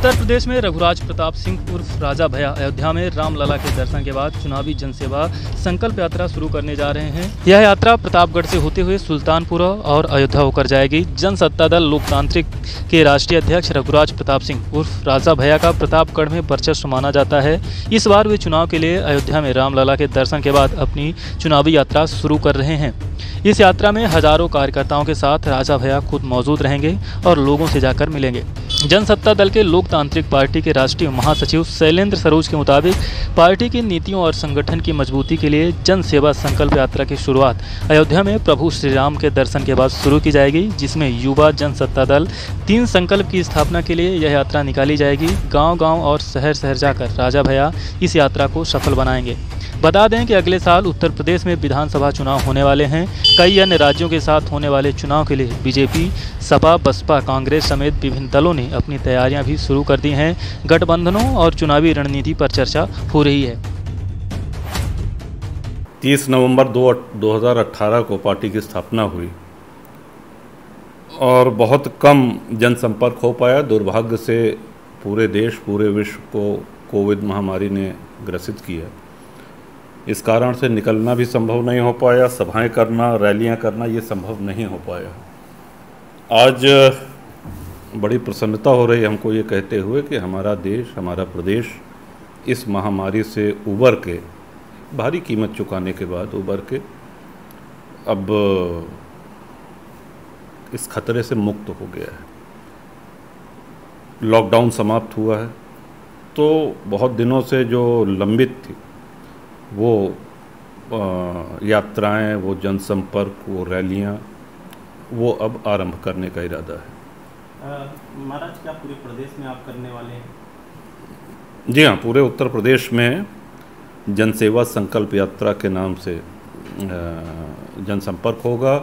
उत्तर प्रदेश में रघुराज प्रताप सिंह उर्फ राजा भैया अयोध्या में रामलला के दर्शन के बाद चुनावी जनसेवा संकल्प यात्रा शुरू करने जा रहे हैं। यह यात्रा प्रतापगढ़ से होते हुए सुल्तानपुर और अयोध्या होकर जाएगी। जनसत्ता दल लोकतांत्रिक के राष्ट्रीय अध्यक्ष रघुराज प्रताप सिंह उर्फ राजा भैया का प्रतापगढ़ में वर्चस्व माना जाता है। इस बार वे चुनाव के लिए अयोध्या में रामलला के दर्शन के बाद अपनी चुनावी यात्रा शुरू कर रहे हैं। इस यात्रा में हजारों कार्यकर्ताओं के साथ राजा भैया खुद मौजूद रहेंगे और लोगों से जाकर मिलेंगे। जनसत्ता दल के लोकतांत्रिक पार्टी के राष्ट्रीय महासचिव शैलेंद्र सरोज के मुताबिक पार्टी की नीतियों और संगठन की मजबूती के लिए जन सेवा संकल्प यात्रा की शुरुआत अयोध्या में प्रभु श्री राम के दर्शन के बाद शुरू की जाएगी, जिसमें युवा जनसत्ता दल 3 संकल्प की स्थापना के लिए यह यात्रा निकाली जाएगी। गांव-गांव और शहर-शहर जाकर राजा भैया इस यात्रा को सफल बनाएंगे। बता दें कि अगले साल उत्तर प्रदेश में विधानसभा चुनाव होने वाले हैं। कई अन्य राज्यों के साथ होने वाले चुनाव के लिए बीजेपी, सपा, बसपा, कांग्रेस समेत विभिन्न दलों ने अपनी तैयारियां भी शुरू कर दी हैं। गठबंधनों और चुनावी रणनीति पर चर्चा हो रही है। 30 नवंबर 2018 को पार्टी की स्थापना हुई और बहुत कम जनसंपर्क हो पाया। दुर्भाग्य से पूरे देश, पूरे विश्व को कोविड महामारी ने ग्रसित किया। इस कारण से निकलना भी संभव नहीं हो पाया, सभाएं करना, रैलियां करना ये संभव नहीं हो पाया। आज बड़ी प्रसन्नता हो रही है हमको ये कहते हुए कि हमारा देश, हमारा प्रदेश इस महामारी से उबर के, भारी कीमत चुकाने के बाद उबर के अब इस खतरे से मुक्त हो गया है। लॉकडाउन समाप्त हुआ है तो बहुत दिनों से जो लंबित थी वो यात्राएं, वो जनसंपर्क, वो रैलियां, वो अब आरंभ करने का इरादा है। महाराज, क्या पूरे प्रदेश में आप करने वाले हैं? जी हाँ, पूरे उत्तर प्रदेश में जनसेवा संकल्प यात्रा के नाम से जनसंपर्क होगा।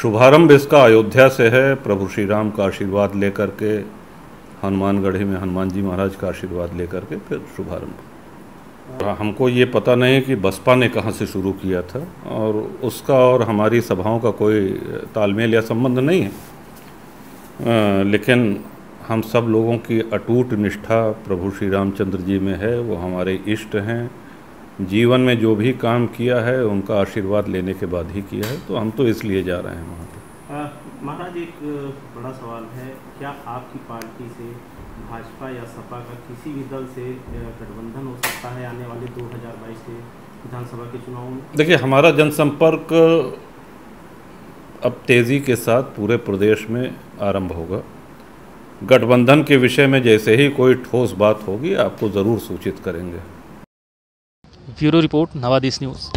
शुभारंभ इसका अयोध्या से है। प्रभु श्री राम का आशीर्वाद लेकर के, हनुमानगढ़ी में हनुमान जी महाराज का आशीर्वाद लेकर के फिर शुभारंभ। हमको ये पता नहीं कि बसपा ने कहाँ से शुरू किया था और उसका और हमारी सभाओं का कोई तालमेल या संबंध नहीं है, लेकिन हम सब लोगों की अटूट निष्ठा प्रभु श्री रामचंद्र जी में है। वो हमारे इष्ट हैं। जीवन में जो भी काम किया है उनका आशीर्वाद लेने के बाद ही किया है, तो हम तो इसलिए जा रहे हैं वहाँ पे। महाराज, एक बड़ा सवाल है, क्या आपकी पार्टी से भाजपा या सपा का किसी भी दल से गठबंधन हो सकता है आने वाले 2022 के विधानसभा के चुनाव में? देखिए, हमारा जनसंपर्क अब तेज़ी के साथ पूरे प्रदेश में आरंभ होगा। गठबंधन के विषय में जैसे ही कोई ठोस बात होगी आपको ज़रूर सूचित करेंगे। Bureau report, Navadesh news.